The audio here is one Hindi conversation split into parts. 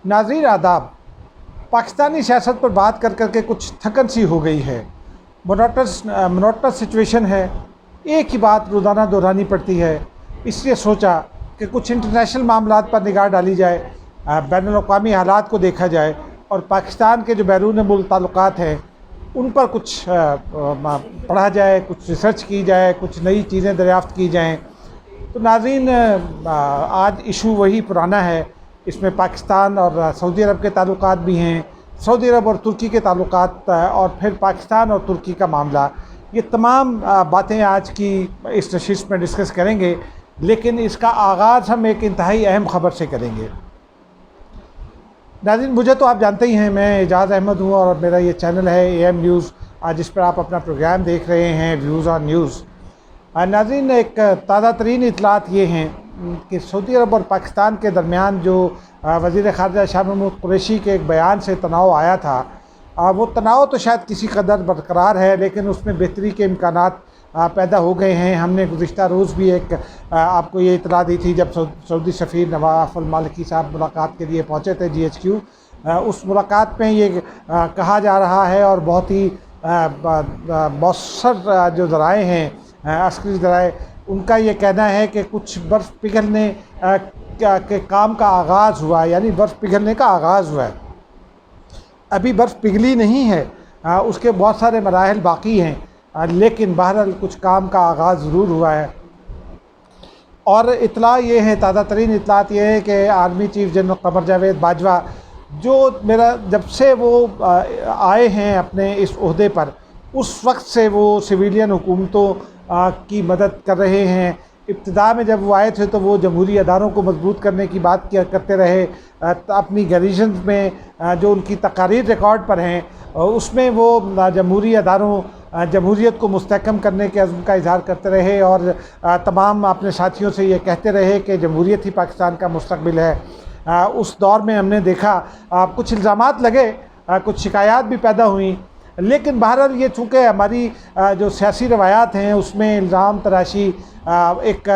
नाज़रीन आदाब। पाकिस्तानी सियासत पर बात कर कर के कुछ थकन सी हो गई है। मोनोटनस सिचुएशन है, एक ही बात रोज़ाना दोहरानी पड़ती है। इसलिए सोचा कि कुछ इंटरनेशनल मामलात पर निगाह डाली जाए, बैनुल-अक़वामी हालात को देखा जाए और पाकिस्तान के जो बैरून मुल्क ताल्लुकात हैं उन पर कुछ पढ़ा जाए, कुछ रिसर्च की जाए, कुछ नई चीज़ें दरियाफ़्त की जाएँ। तो नाज़रीन, आज इशू वही पुराना है। इसमें पाकिस्तान और सऊदी अरब के ताल्लुकात भी हैं, सऊदी अरब और तुर्की के ताल्लुकात, और फिर पाकिस्तान और तुर्की का मामला। ये तमाम बातें आज की इस नशिस्त में डिस्कस करेंगे, लेकिन इसका आगाज़ हम एक इंतहाई अहम ख़बर से करेंगे। नाज़रीन, मुझे तो आप जानते ही हैं, मैं एजाज़ अहमद हूँ और मेरा ये चैनल है AM न्यूज़, आज इस पर आप अपना प्रोग्राम देख रहे हैं, व्यूज़ ऑन न्यूज़। नाज़रीन, एक ताज़ा तरीन इतलात ये हैं कि सऊदी अरब और पाकिस्तान के दरमियान जो वज़ीर ख़ारिजा शाह महमूद कुरैशी के एक बयान से तनाव आया था, वो तनाव तो शायद किसी कदर बरकरार है, लेकिन उसमें बेहतरी के इम्कानात पैदा हो गए हैं। हमने गुज़िश्ता रोज़ भी एक आपको ये इतला दी थी जब सऊदी सफ़ीर नवाफ अल मालिकी साहब मुलाकात के लिए पहुँचे थे GHQ। उस मुलाकात में ये कहा जा रहा है और बहुत ही मौसर जो ज़राए हैं, अस्करी ज़राए, उनका ये कहना है कि कुछ बर्फ़ पिघलने के काम का आगाज़ हुआ, यानी बर्फ़ पिघलने का आगाज़ हुआ है। अभी बर्फ़ पिघली नहीं है, उसके बहुत सारे मराहल बाकी हैं, लेकिन बहरहाल कुछ काम का आगाज़ ज़रूर हुआ है। और इतला ये है, ताज़ा तरीन इतलात ये है कि आर्मी चीफ़ जनरल क़मर जावेद बाजवा, जो मेरा जब से वो आए हैं अपने इस ओहदे पर, उस वक्त से वो सिविलियन हुकूमतों की मदद कर रहे हैं। इब्तिदा में जब वो आए थे तो वो जमहूरी अदारों को मजबूत करने की बात किया करते रहे। अपनी गैरिजन में जो उनकी तकारीर रिकॉर्ड पर हैं, उसमें वो जमहूरी अदारों, जमहूरियत को मुस्तहकम करने के अज़्म का इज़हार करते रहे और तमाम अपने साथियों से ये कहते रहे कि जमहूरियत ही पाकिस्तान का मुस्तक़बिल है। उस दौर में हमने देखा कुछ इल्ज़ामात लगे, कुछ शिकायत भी पैदा हुई, लेकिन बहरहाल ये चूँकि हमारी जो सियासी रवायात हैं उसमें इल्ज़ाम तराशी एक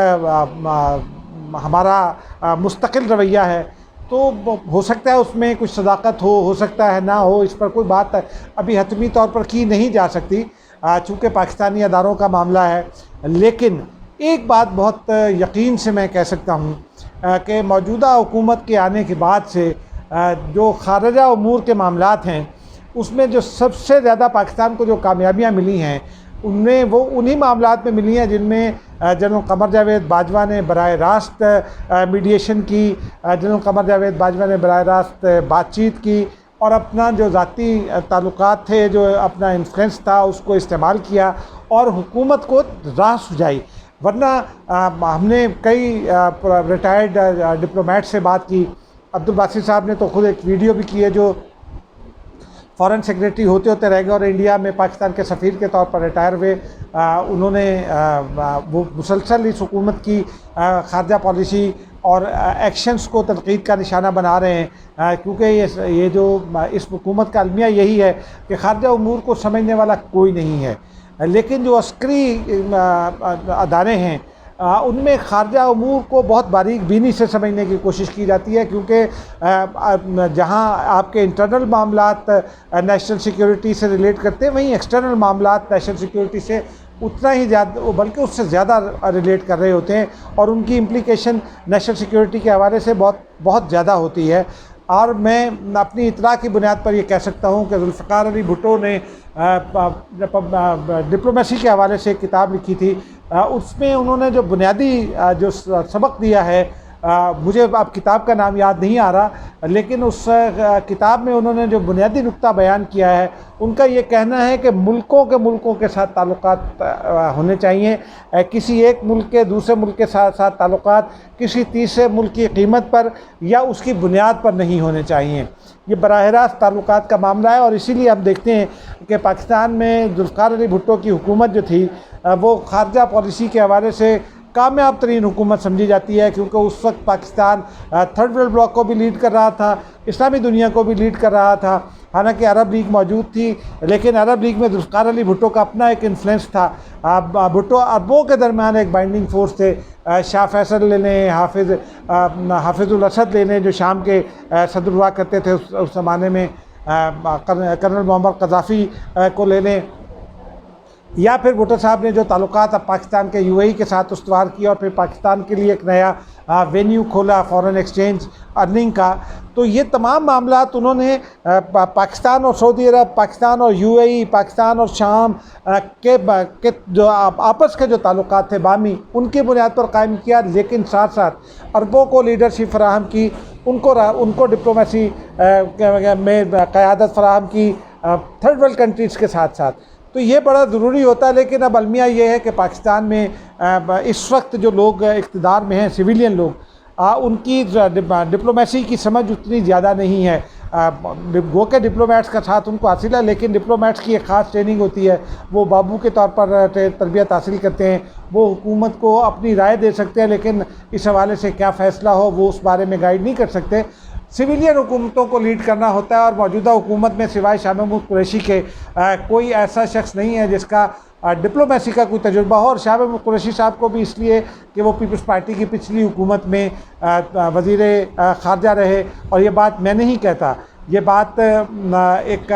हमारा मुस्तकिल रवैया है, तो हो सकता है उसमें कुछ सदाकत हो सकता है ना हो, इस पर कोई बात अभी हतमी तौर पर की नहीं जा सकती चूँकि पाकिस्तानी अदारों का मामला है। लेकिन एक बात बहुत यकीन से मैं कह सकता हूँ कि मौजूदा हुकूमत के आने के बाद से जो खारजा उमूर के मामलात हैं उसमें जो सबसे ज़्यादा पाकिस्तान को जो कामयाबियाँ मिली हैं उनमें वो उन्हीं मामलात में मिली हैं जिनमें जनरल क़मर जावेद बाजवा ने बराह रास्त मीडिएशन की, जनरल क़मर जावेद बाजवा ने बराह रास्त बातचीत की और अपना जो ज़ाती ताल्लुकात थे, जो अपना इन्फ्लुएंस था, उसको इस्तेमाल किया और हुकूमत को राह सुझाई। वरना हमने कई रिटायर्ड डिप्लोमेट से बात की। अब्दुल बासित साहब ने तो ख़ुद एक वीडियो भी की है, जो फ़ॉरेन सेक्रेटरी होते होते रह गए और इंडिया में पाकिस्तान के सफ़ीर के तौर पर रिटायर हुए। उन्होंने वो मुसलसल इस हुकूमत की ख़ारजा पॉलिसी और एक्शंस को तनक़ीद का निशाना बना रहे हैं, क्योंकि ये जो इस हुकूमत का अलमिया यही है कि ख़ारजा उमूर को समझने वाला कोई नहीं है। लेकिन जो अस्करी अदारे हैं उनमें ख़ारजा उमूर को बहुत बारीक बीनी से समझने की कोशिश की जाती है, क्योंकि जहां आपके इंटरनल मामलात नेशनल सिक्योरिटी से रिलेट करते हैं, वहीं एक्सटर्नल मामलात नेशनल सिक्योरिटी से उतना ही ज़्यादा बल्कि उससे ज़्यादा रिलेट कर रहे होते हैं और उनकी इम्प्लीकेशन नेशनल सिक्योरिटी के हवाले से बहुत ज़्यादा होती है। और मैं अपनी इतला की बुनियाद पर यह कह सकता हूँ कि ज़ुल्फ़िकार अली भुट्टो ने डिप्लोमेसी के हवाले से एक किताब लिखी थी, उसमें उन्होंने जो बुनियादी जो सबक दिया है, मुझे अब किताब का नाम याद नहीं आ रहा, लेकिन उस किताब में उन्होंने जो बुनियादी नुक्ता बयान किया है, उनका ये कहना है कि मुल्कों के साथ ताल्लुकात होने चाहिए। किसी एक मुल्क के दूसरे मुल्क के साथ ताल्लुकात किसी तीसरे मुल्क की कीमत पर या उसकी बुनियाद पर नहीं होने चाहिए। ये बराह रास्त ताल्लुकात का मामला है और इसीलिए हम देखते हैं कि पाकिस्तान में ज़ुल्फ़िकार अली भुट्टो की हुकूमत जो थी वो ख़ारजा पॉलिसी के हवाले से कामयाब तरीन हुकूमत समझी जाती है, क्योंकि उस वक्त पाकिस्तान थर्ड वर्ल्ड ब्लॉक को भी लीड कर रहा था, इस्लामी दुनिया को भी लीड कर रहा था। हालांकि अरब लीग मौजूद थी, लेकिन अरब लीग में ज़ुल्फ़िकार अली भुट्टो का अपना एक इन्फ्लुएंस था। भुट्टो अरबों के दरमियान एक बाइंडिंग फोर्स थे, शाह फैसल ले लें, हाफिजुल असद ले लें जो शाम के सदर हुआ करते थे उस ज़माने में, कर्नल मोहम्मद क़ज़ाफ़ी को ले लें, या फिर भुट्टो साहब ने जो ताल्लुकात अब पाकिस्तान के यूएई के साथ उस्तवार किया और फिर पाकिस्तान के लिए एक नया वेन्यू खोला फॉरेन एक्सचेंज अर्निंग का। तो ये तमाम मामलात उन्होंने पाकिस्तान और सऊदी अरब, पाकिस्तान और यूएई, पाकिस्तान और शाम के जो आपस के जो ताल्लुकात थे बामी, उनकी बुनियाद पर कायम किया, लेकिन साथ साथ अरबों को लीडरशिप फराहम की, उनको डिप्लोमेसी में क़यादत फराहम की थर्ड वर्ल्ड कंट्रीज़ के साथ साथ। तो ये बड़ा ज़रूरी होता है। लेकिन अब अलमिया ये है कि पाकिस्तान में इस वक्त जो लोग इक़्तिदार में हैं, सिविलियन लोग, उनकी डिप्लोमेसी की समझ उतनी ज़्यादा नहीं है। गो के डिप्लोमेट्स का साथ उनको हासिल है, लेकिन डिप्लोमेट्स की एक ख़ास ट्रेनिंग होती है, वो बाबू के तौर पर तरबियत हासिल करते हैं, वो हुकूमत को अपनी राय दे सकते हैं, लेकिन इस हवाले से क्या फ़ैसला हो वो उस बारे में गाइड नहीं कर सकते। सिविलियन हुकूमतों को लीड करना होता है, और मौजूदा हुकूमत में सिवाय शाह महमूद कुरैशी के कोई ऐसा शख्स नहीं है जिसका डिप्लोमेसी का कोई तजुर्बा हो। और शाह महमूद कुरैशी साहब को भी इसलिए कि वो पीपल्स पार्टी की पिछली हुकूमत में वज़ीर ख़ारजा रहे, और ये बात मैं नहीं कहता, ये बात एक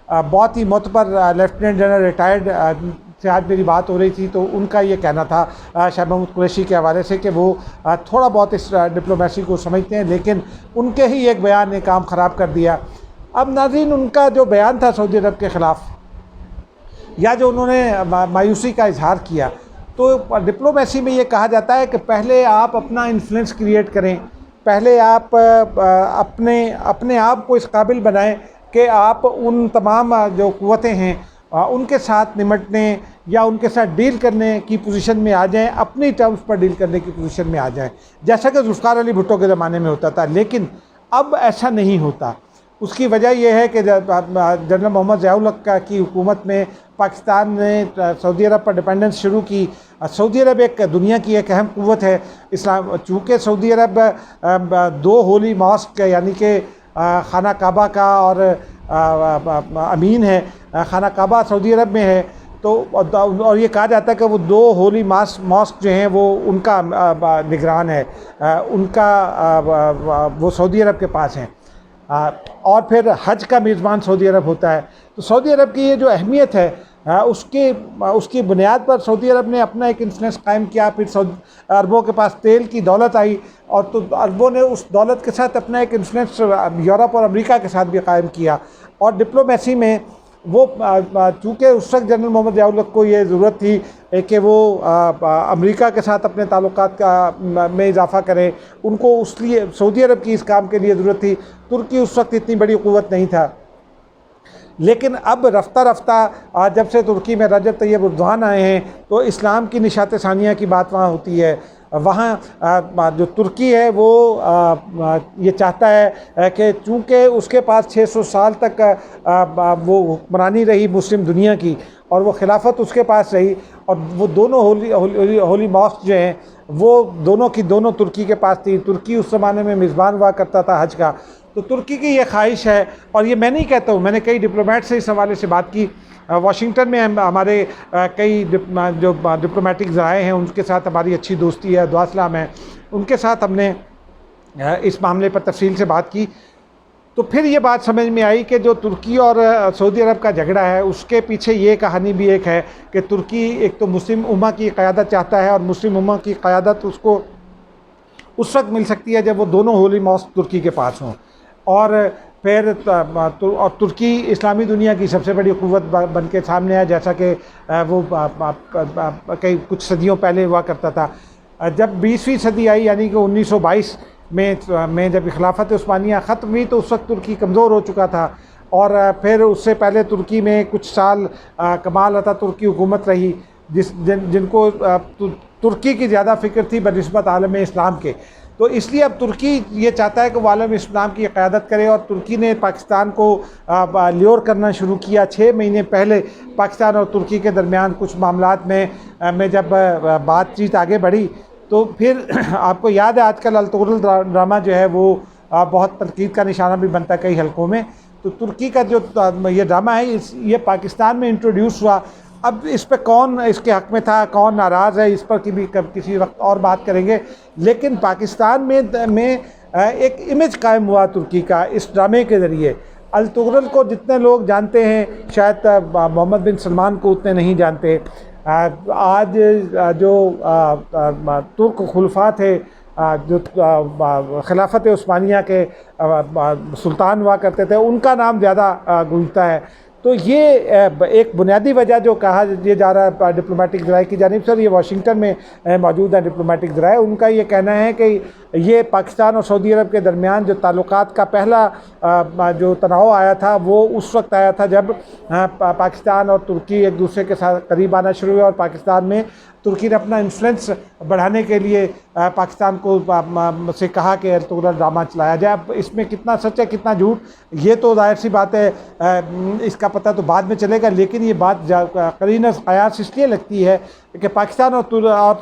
बहुत ही मोतबर लेफ्टिनेंट जनरल रिटायर्ड से आज मेरी बात हो रही थी, तो उनका ये कहना था शाह महमूद कुरैशी के हवाले से कि वो थोड़ा बहुत इस डिप्लोमेसी को समझते हैं, लेकिन उनके ही एक बयान ने काम ख़राब कर दिया। अब नाज़रीन, उनका जो बयान था सऊदी अरब के ख़िलाफ़, या जो उन्होंने मायूसी का इजहार किया, तो डिप्लोमेसी में ये कहा जाता है कि पहले आप अपना इन्फ्लुएंस क्रिएट करें, पहले आप अपने आप को इस काबिल बनाएं कि आप उन तमाम जो क़ुव्वतें हैं उनके साथ निमटने या उनके साथ डील करने की पोजीशन में आ जाएं, अपनी टर्म्स पर डील करने की पोजीशन में आ जाएं, जैसा कि ज़ुल्फ़िकार अली भुट्टो के ज़माने में होता था। लेकिन अब ऐसा नहीं होता। उसकी वजह यह है कि जनरल मोहम्मद ज़ियाउल हक़ की हुकूमत में पाकिस्तान ने सऊदी अरब पर डिपेंडेंस शुरू की। सऊदी अरब एक दुनिया की एक अहम क़ुव्वत है इस्लाम, चूँकि सऊदी अरब 2 होली मॉस्क यानी कि खाना काबा का और अमीन है, खाना काबा सऊदी अरब में है, तो और ये कहा जाता है कि वो 2 होली मॉस्क जो हैं वो उनका निगरान है, उनका वो सऊदी अरब के पास हैं, और फिर हज का मेज़बान सऊदी अरब होता है। तो सऊदी अरब की ये जो अहमियत है उसकी बुनियाद पर सऊदी अरब ने अपना एक इन्फ्लुएंस कायम किया। फिर अरबों के पास तेल की दौलत आई, और तो अरबों ने उस दौलत के साथ अपना एक इन्फ्लुएंस यूरोप और अमेरिका के साथ भी कायम किया। और डिप्लोमेसी में वो चूँकि उस वक्त जनरल मोहम्मद ज़ियाउल हक़ को ये ज़रूरत थी कि वो अमेरिका के साथ अपने ताल्लुकात में इजाफ़ा करें, उनको उसलिए सऊदी अरब की इस काम के लिए ज़रूरत थी। तुर्की उस वक्त इतनी बड़ी क़ुव्वत नहीं था, लेकिन अब रफ्ता रफ्ता जब से तुर्की में रजब तैयब एर्दोग़ान आए हैं, तो इस्लाम की निशात सानिया की बात वहाँ होती है। वहाँ जो तुर्की है वो ये चाहता है कि चूँकि उसके पास 600 साल तक वो हुक्मरानी रही मुस्लिम दुनिया की, और वो खिलाफत उसके पास रही, और वो दोनों होली मॉस्क जो हैं वो दोनों की दोनों तुर्की के पास थी। तुर्की उस ज़माने में मेज़बान हुआ करता था हज का। तो तुर्की की ये ख्वाहिश है, और ये मैं नहीं कहता हूँ, मैंने कई डिप्लोमेट से इस हवाले से बात की। वाशिंगटन में हमारे कई जो डिप्लोमेटिक ज़राए हैं उनके साथ हमारी अच्छी दोस्ती है, दुआ सलाम है, उनके साथ हमने इस मामले पर तफसील से बात की। तो फिर ये बात समझ में आई कि जो तुर्की और सऊदी अरब का झगड़ा है उसके पीछे ये कहानी भी एक है कि तुर्की एक तो मुस्लिम उम्मा की क़यादत चाहता है, और मुस्लिम उम्मा की क़यादत उसको उस वक्त मिल सकती है जब वो दोनों होली मॉस्क तुर्की के पास हों। और फिर तुर्की इस्लामी दुनिया की सबसे बड़ी क़ुव्वत बन के सामने आया, जैसा कि वो कई कुछ सदियों पहले हुआ करता था। जब 20वीं सदी आई, यानी कि 1922 में जब खिलाफत उस्मानिया ख़त्म हुई, तो उस वक्त तुर्की कमज़ोर हो चुका था। और फिर उससे पहले तुर्की में कुछ साल कमाल अतातुर्क की हुकूमत रही, जिनको तुर्की की ज़्यादा फ़िक्र थी बनिस्बत आलम इस्लाम के। तो इसलिए अब तुर्की ये चाहता है कि वो आलम इस्लाम की क़यादत करे, और तुर्की ने पाकिस्तान को ल्योर करना शुरू किया। 6 महीने पहले पाकिस्तान और तुर्की के दरमियान कुछ मामलात में जब बातचीत आगे बढ़ी, तो फिर आपको याद है आजकल अल-तुग़रुल ड्रामा जो है वो बहुत तनकीद का निशाना भी बनता है कई हलकों में। तो तुर्की का जो ये ड्रामा है ये पाकिस्तान में इंट्रोड्यूस हुआ अब इस पे कौन इसके हक़ में था, कौन नाराज़ है, इस पर की भी किसी वक्त और बात करेंगे। लेकिन पाकिस्तान में एक इमेज कायम हुआ तुर्की का इस ड्रामे के ज़रिए। अल-तुगरल को जितने लोग जानते हैं शायद मोहम्मद बिन सलमान को उतने नहीं जानते। आज जो तुर्क खुलफा थे, जो खिलाफत उस्मानिया के सुल्तान हुआ करते थे, उनका नाम ज़्यादा गूंजता है। तो ये एक बुनियादी वजह जो कहा ये जा रहा है डिप्लोमेटिक ज़राए की जानिब से, और ये वाशिंगटन में मौजूद है डिप्लोमेटिक ज़राए, उनका ये कहना है कि ये पाकिस्तान और सऊदी अरब के दरमियान जो ताल्लुकात का पहला जो तनाव आया था वो उस वक्त आया था जब पाकिस्तान और तुर्की एक दूसरे के साथ करीब आना शुरू हुआ, और पाकिस्तान में तुर्की ने अपना इन्फ्लुएंस बढ़ाने के लिए पाकिस्तान को से कहा कि अल-तुगरल ड्रामा चलाया जाए। अब इसमें कितना सच है कितना झूठ, ये तो जाहिर सी बात है इसका पता तो बाद में चलेगा। लेकिन ये बात करीन कयास इसलिए लगती है कि पाकिस्तान और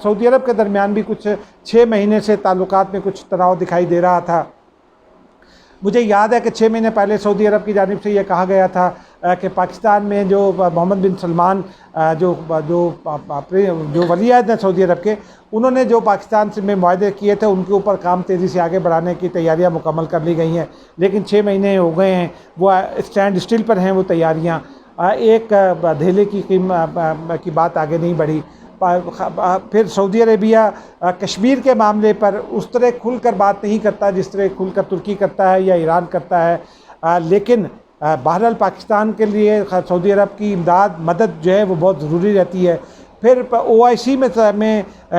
सऊदी अरब के दरमियान भी कुछ 6 महीने से ताल्लुकात में कुछ तनाव दिखाई दे रहा था। मुझे याद है कि 6 महीने पहले सऊदी अरब की जानिब से ये कहा गया था कि पाकिस्तान में जो मोहम्मद बिन सलमान जो वली अहद हैं सऊदी अरब के, उन्होंने जो पाकिस्तान से में मुआहदे किए थे उनके ऊपर काम तेज़ी से आगे बढ़ाने की तैयारियां मुकम्मल कर ली गई हैं। लेकिन 6 महीने हो गए हैं, वो स्टैंड स्टिल पर हैं वो तैयारियाँ। एक धेले की बात आगे नहीं बढ़ी। फिर सऊदी अरेबिया कश्मीर के मामले पर उस तरह खुलकर बात नहीं करता जिस तरह खुलकर तुर्की करता है या ईरान करता है। लेकिन बहरहाल पाकिस्तान के लिए सऊदी अरब की इमदाद मदद जो है वो बहुत ज़रूरी रहती है। फिर OIC में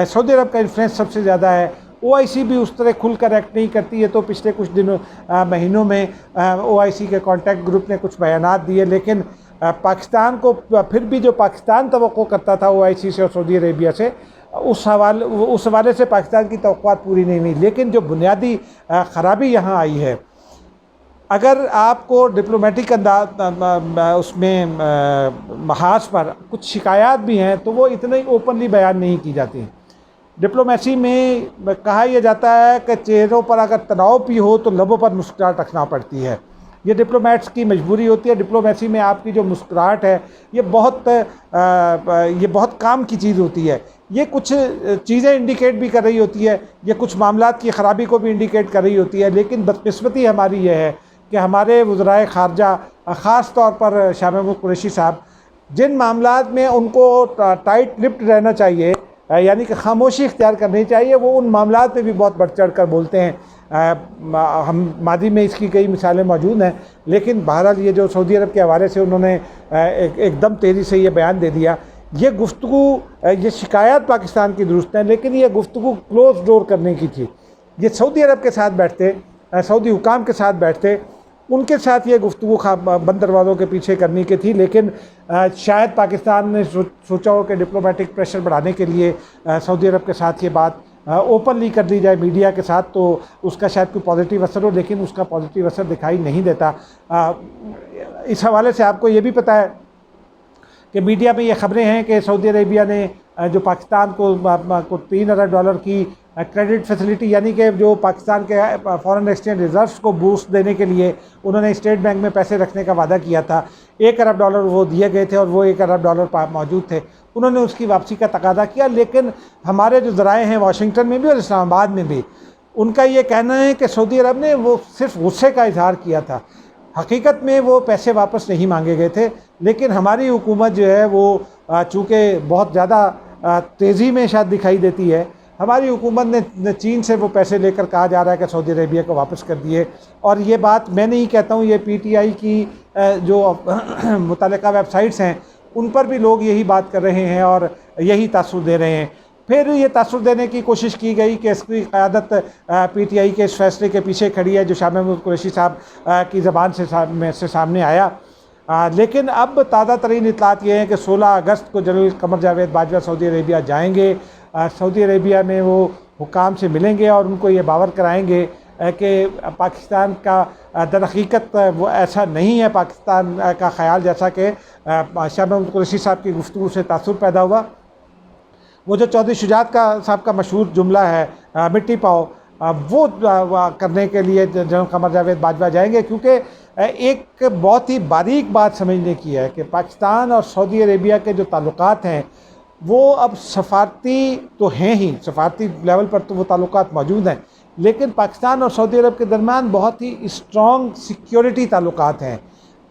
सऊदी अरब का इन्फ्लुएंस सबसे ज़्यादा है। OIC भी उस तरह खुलकर एक्ट नहीं करती है। तो पिछले कुछ दिनों महीनों में OIC के कॉन्टैक्ट ग्रुप ने कुछ बयानात दिए, लेकिन पाकिस्तान को फिर भी जो पाकिस्तान तवक्को करता था OIC से और सऊदी अरेबिया से, उस हवाले से पाकिस्तान की तवक्कुआत पूरी नहीं हुई। लेकिन जो बुनियादी ख़राबी यहाँ आई है, अगर आपको डिप्लोमेटिक अंदाज उसमें महाज पर कुछ शिकायत भी हैं तो वो इतने ही ओपनली बयान नहीं की जाती। डिप्लोमेसी में कहा यह जाता है कि चेहरों पर अगर तनाव भी हो तो लबों पर मुस्कुराहट रखना पड़ती है। ये डिप्लोमेट्स की मजबूरी होती है। डिप्लोमेसी में आपकी जो मुस्कुराहट है ये बहुत काम की चीज़ होती है। ये कुछ चीज़ें इंडिकेट भी कर रही होती है, ये कुछ मामलात की ख़राबी को भी इंडिकेट कर रही होती है। लेकिन बदकिस्मती हमारी ये है कि हमारे वज़राए ख़ारजा, ख़ास तौर पर शाह महमूद कुरैशी साहब, जिन मामलात में उनको टाइट लिप्ड रहना चाहिए, यानी कि खामोशी इख्तियार करनी चाहिए, वो उन मामलात में भी बहुत बढ़ चढ़ कर बोलते हैं। हम मादी में इसकी कई मिसालें मौजूद हैं। लेकिन बहरहाल ये जो सऊदी अरब के हवाले से उन्होंने एकदम तेज़ी से ये बयान दे दिया, ये गुफ्तगू, ये शिकायत पाकिस्तान की दुरुस्त है, लेकिन ये गुफ्तगू क्लोज डोर करने की थी। ये सऊदी अरब के साथ बैठते, सऊदी हुकाम के साथ बैठते, उनके साथ ये गुफ्तगू बंद दरवाज़ों के पीछे करने की थी। लेकिन शायद पाकिस्तान ने सोचा हो कि डिप्लोमेटिक प्रेशर बढ़ाने के लिए सऊदी अरब के साथ ये बात ओपनली कर दी जाए मीडिया के साथ, तो उसका शायद कोई पॉजिटिव असर हो, लेकिन उसका पॉजिटिव असर दिखाई नहीं देता। इस हवाले से आपको ये भी पता है कि मीडिया में ये ख़बरें हैं कि सऊदी अरेबिया ने जो पाकिस्तान को $3 अरब की क्रेडिट फैसिलिटी, यानी कि जो पाकिस्तान के फॉरेन एक्सचेंज रिजर्व्स को बूस्ट देने के लिए उन्होंने स्टेट बैंक में पैसे रखने का वादा किया था, $1 अरब वो दिए गए थे और वो $1 अरब मौजूद थे। उन्होंने उसकी वापसी का तकादा किया। लेकिन हमारे जो ज़राए हैं वाशिंगटन में भी और इस्लामाबाद में भी, उनका ये कहना है कि सऊदी अरब ने वो सिर्फ गुस्से का इजहार किया था, हकीकत में वो पैसे वापस नहीं मांगे गए थे। लेकिन हमारी हुकूमत जो है वो चूँकि बहुत ज़्यादा तेज़ी में शायद दिखाई देती है, हमारी हुकूमत ने चीन से वो पैसे लेकर कहा जा रहा है कि सऊदी अरेबिया को वापस कर दिए। और ये बात मैं नहीं कहता हूँ, ये PTI की जो मुतल्लिका वेबसाइट्स हैं उन पर भी लोग यही बात कर रहे हैं और यही तासुर दे रहे हैं। फिर ये तासुर देने की कोशिश की गई कि इसकी क़यादत PTI के इस फैसले के पीछे खड़ी है जो शाह महमूद कुरैशी साहब की ज़बान से सामने आया। लेकिन अब ताज़ा तरीन इतलात ये हैं कि 16 अगस्त को general Qamar Javed Bajwa Saudi Arabia जाएंगे। सऊदी अरेबिया में वो हुकाम से मिलेंगे और उनको ये बावर कराएंगे कि पाकिस्तान का दरहकीकत वो ऐसा नहीं है पाकिस्तान का ख़याल जैसा कि शाह महमूद कुरैशी साहब की गुफ्तगू से तासुर पैदा हुआ। वो जो चौधरी शुजात साहब का मशहूर जुमला है मिट्टी पाओ, वो करने के लिए जनरल कमर जावेद बाजवा जाएंगे, क्योंकि एक बहुत ही बारीक बात समझने की है कि पाकिस्तान और सऊदी अरेबिया के जो ताल्लुकात हैं वो अब सफारती तो हैं ही, सफारती लेवल पर तो वो ताल्लुकात मौजूद हैं, लेकिन पाकिस्तान और सऊदी अरब के दरमियान बहुत ही स्ट्रॉन्ग सिक्योरिटी ताल्लुकात हैं,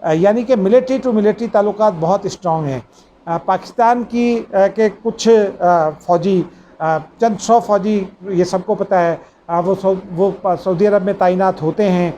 यानी कि मिलिट्री टू मिलिट्री ताल्लुकात बहुत स्ट्रॉन्ग हैं। पाकिस्तान की के कुछ फ़ौजी, चंद 100 फ़ौजी, ये सबको पता है, वो सऊदी अरब में तैनात होते हैं,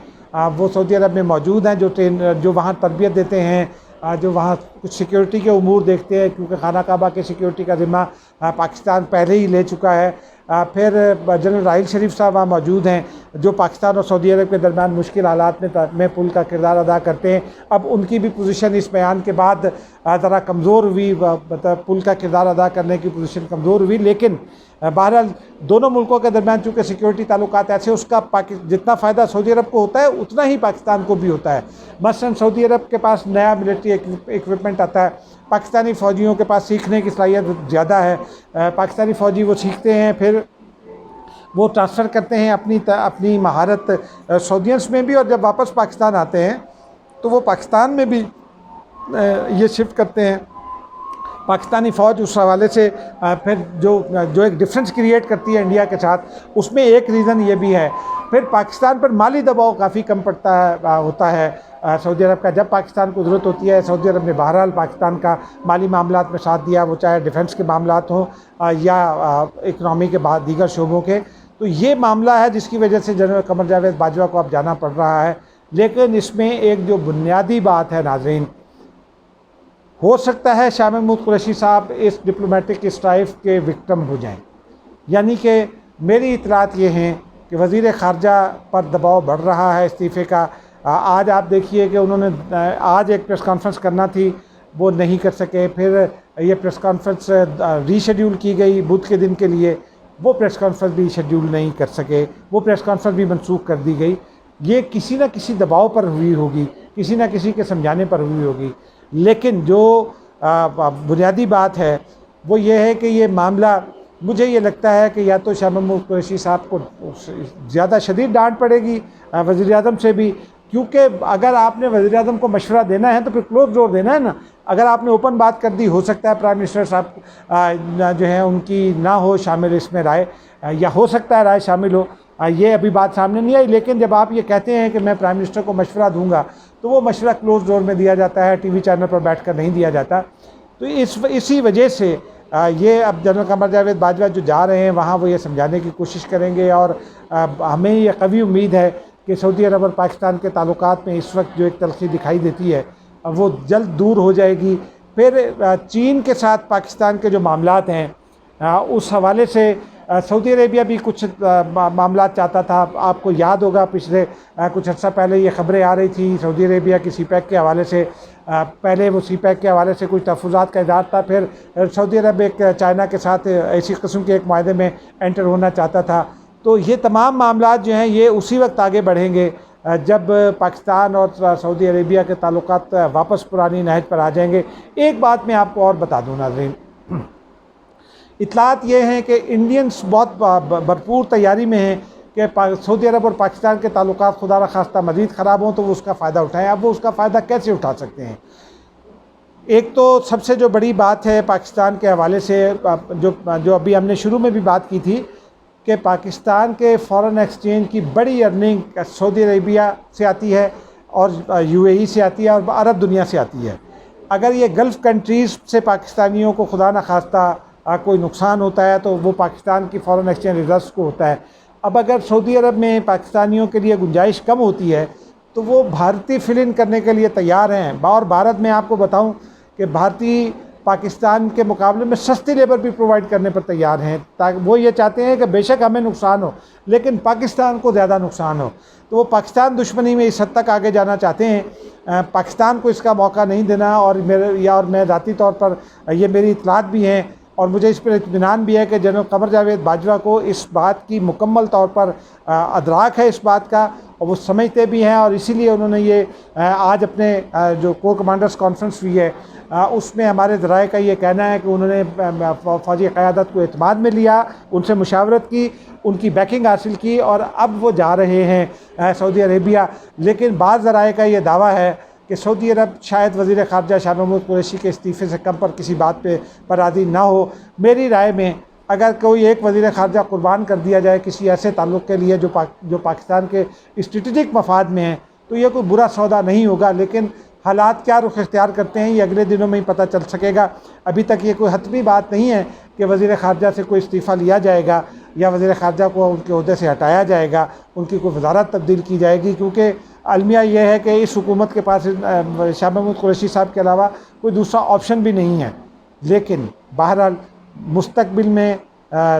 वो सऊदी अरब में मौजूद हैं, जो वहाँ तरबियत देते हैं, जो वहाँ कुछ सिक्योरिटी के उमूर देखते हैं, क्योंकि खाना काबा के सिक्योरिटी का ज़िम्मा पाकिस्तान पहले ही ले चुका है। फिर जनरल राहिल शरीफ साहब वहाँ मौजूद हैं, जो पाकिस्तान और सऊदी अरब के दरमियान मुश्किल हालात में पुल का किरदार अदा करते हैं। अब उनकी भी पोजीशन इस बयान के बाद ज़रा कमज़ोर हुई, मतलब पुल का किरदार अदा करने की पोजीशन कमज़ोर हुई, लेकिन बहरहाल दोनों मुल्कों के दरमियान चूँकि सिक्योरिटी ताल्लुकात ऐसे, उसका जितना फ़ायदा सऊदी अरब को होता है उतना ही पाकिस्तान को भी होता है। मसलन सऊदी अरब के पास नया मिलिट्री इक्विपमेंट आता है, पाकिस्तानी फ़ौजियों के पास सीखने की सलाहियत ज़्यादा है, पाकिस्तानी फ़ौजी वो सीखते हैं, फिर वो ट्रांसफ़र करते हैं अपनी महारत सऊदियंस में भी, और जब वापस पाकिस्तान आते हैं तो वो पाकिस्तान में भी ये शिफ्ट करते हैं। पाकिस्तानी फ़ौज उस हवाले से फिर जो एक डिफरेंस क्रिएट करती है इंडिया के साथ, उसमें एक रीज़न ये भी है। फिर पाकिस्तान पर माली दबाव काफ़ी कम पड़ता है होता है सऊदी अरब का। जब पाकिस्तान को ज़रूरत होती है, सऊदी अरब ने बहरहाल पाकिस्तान का माली मामलात में साथ दिया, वो चाहे डिफेंस के मामलात हों या इकनॉमी के बाद दीगर शोबों के। तो ये मामला है जिसकी वजह से जनरल कमर जावेद बाजवा को अब जाना पड़ रहा है। लेकिन इसमें एक जो बुनियादी बात है नाज़रीन, हो सकता है शाह महमूद कुरैशी साहब इस डिप्लोमेटिक स्ट्राइफ के विक्टिम हो जाएं। यानी कि मेरी इतलात ये हैं कि वज़ीर ख़ारजा पर दबाव बढ़ रहा है इस्तीफ़े का। आज आप देखिए कि उन्होंने आज एक प्रेस कॉन्फ्रेंस करना थी, वो नहीं कर सके। फिर ये प्रेस कॉन्फ्रेंस रीशेड्यूल की गई बुध के दिन के लिए, वो प्रेस कॉन्फ्रेंस भी शेड्यूल नहीं कर सके, वो प्रेस कॉन्फ्रेंस भी मनसूख कर दी गई। ये किसी न किसी दबाव पर हुई होगी, किसी न किसी के समझाने पर हुई होगी। लेकिन जो बुनियादी बात है वो ये है कि ये मामला, मुझे ये लगता है कि या तो शाह महमूद कुरैशी साहब को ज़्यादा शदीद डांट पड़ेगी वज़ीर आज़म से भी, क्योंकि अगर आपने वज़ीर आज़म को मशवरा देना है तो फिर क्लोज डोर देना है ना। अगर आपने ओपन बात कर दी, हो सकता है प्राइम मिनिस्टर साहब जो है उनकी ना हो शामिल इसमें राय, या हो सकता है राय शामिल हो, ये अभी बात सामने नहीं आई। लेकिन जब आप ये कहते हैं कि मैं प्राइम मिनिस्टर को मशवरा दूंगा, तो वो मशवरा क्लोज डोर में दिया जाता है, टीवी चैनल पर बैठकर नहीं दिया जाता। तो इसी वजह से ये अब जनरल कमर जावेद बाजवा जो जा रहे हैं वहाँ, वो ये समझाने की कोशिश करेंगे। और हमें ये कवी उम्मीद है कि सऊदी अरब और पाकिस्तान के ताल्लुकात में इस वक्त जो एक तलखी दिखाई देती है वो जल्द दूर हो जाएगी। फिर चीन के साथ पाकिस्तान के जो मामलात हैं, उस हवाले से सऊदी अरेबिया भी कुछ मामलात चाहता था। आपको याद होगा पिछले कुछ अर्सा पहले ये ख़बरें आ रही थी सऊदी अरेबिया की सीपैक के हवाले से। पहले वो सीपैक के हवाले से कुछ तहफ़्फ़ुज़ात का इज़हार था, फिर सऊदी अरब एक चाइना के साथ ऐसी किस्म के एक माहदे में एंटर होना चाहता था। तो ये तमाम मामलात जो हैं ये उसी वक्त आगे बढ़ेंगे जब पाकिस्तान और सऊदी अरेबिया के ताल्लुकात वापस पुरानी नहज पर आ जाएंगे। एक बात मैं आपको और बता दूँ नाज़रीन, इतलात ये हैं कि इंडियंस बहुत भरपूर तैयारी में हैं कि सऊदी अरब और पाकिस्तान के ताल्लुकात खुदा न खास्ता मज़ीद ख़राब हों तो वो उसका फ़ायदा उठाएँ। अब वो उसका फ़ायदा कैसे उठा सकते हैं? एक तो सबसे जो बड़ी बात है पाकिस्तान के हवाले से, जो अभी हमने शुरू में भी बात की थी कि पाकिस्तान के फ़ॉरेन एक्सचेंज की बड़ी अर्निंग सऊदी अरेबिया से आती है और यूएई से आती है और अरब दुनिया से आती है। अगर ये गल्फ़ कंट्रीज़ से पाकिस्तानियों को खुदा न खास्ता कोई नुकसान होता है तो वो पाकिस्तान की फ़ॉरेन एक्सचेंज रिजर्व्स को होता है। अब अगर सऊदी अरब में पाकिस्तानियों के लिए गुंजाइश कम होती है तो वो भारतीय फिल इन करने के लिए तैयार हैं। और भारत में आपको बताऊं कि भारतीय पाकिस्तान के मुकाबले में सस्ती लेबर भी प्रोवाइड करने पर तैयार हैं, ताकि वो ये चाहते हैं कि बेशक हमें नुकसान हो लेकिन पाकिस्तान को ज़्यादा नुकसान हो। तो वो पाकिस्तान दुश्मनी में इस हद तक आगे जाना चाहते हैं, पाकिस्तान को इसका मौका नहीं देना। और मैं ज़ाती तौर पर ये मेरी इतलात भी हैं और मुझे इस पर इत्मीनान भी है कि जनरल कमर जावेद बाजवा को इस बात की मुकम्मल तौर पर अदराक है इस बात का, और वो समझते भी हैं, और इसीलिए उन्होंने ये आज अपने जो कोर कमांडर्स कॉन्फ्रेंस हुई है उसमें हमारे ज़राए का ये कहना है कि उन्होंने फ़ौजी क़यादत को एतमाद में लिया, उनसे मुशावरत की, उनकी बैकिंग हासिल की और अब वो जा रहे हैं सऊदी अरेबिया। लेकिन बाज़ ज़राए का ये दावा है कि सऊदी अरब शायद वज़ीर ख़ारजा शाह महमूद कुरैशी के इस्तीफ़े से कम पर किसी बात पर राज़ी ना हो। मेरी राय में अगर कोई एक वज़ीर ख़ारजा कुर्बान कर दिया जाए किसी ऐसे ताल्लुक़ के लिए जो पाकिस्तान के स्ट्रेटजिक मफाद में है, तो ये कोई बुरा सौदा नहीं होगा। लेकिन हालात क्या रुख इख्तियार करते हैं ये अगले दिनों में ही पता चल सकेगा। अभी तक ये कोई हतमी बात नहीं है कि वज़ीर ख़ारजा से कोई इस्तीफ़ा लिया जाएगा या वज़ीर ख़ारजा को उनके ओहदे से हटाया जाएगा, उनकी कोई वज़ारत तब्दील की जाएगी, क्योंकि अलमिया ये है कि इस हुकूमत के पास शाह महमूद कुरैशी साहब के अलावा कोई दूसरा ऑप्शन भी नहीं है। लेकिन बहरहाल मुस्तक़बिल में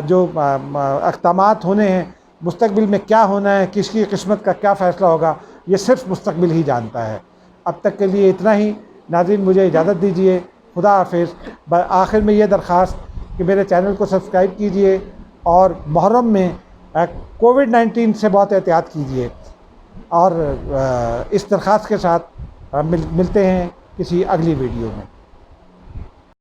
जो अक़दामात होने हैं, मुस्तक़बिल में क्या होना है, किसकी किस्मत का क्या फ़ैसला होगा, ये सिर्फ़ मुस्तक़बिल ही जानता है। अब तक के लिए इतना ही। नाज़रीन, मुझे इजाज़त दीजिए। खुदा हाफ़िज़। आखिर में ये दरख्वास्त कि मेरे चैनल को सब्सक्राइब कीजिए और मुहर्रम में कोविड-19 से बहुत एहतियात कीजिए। और इस दरख्वास्त के साथ मिलते हैं किसी अगली वीडियो में।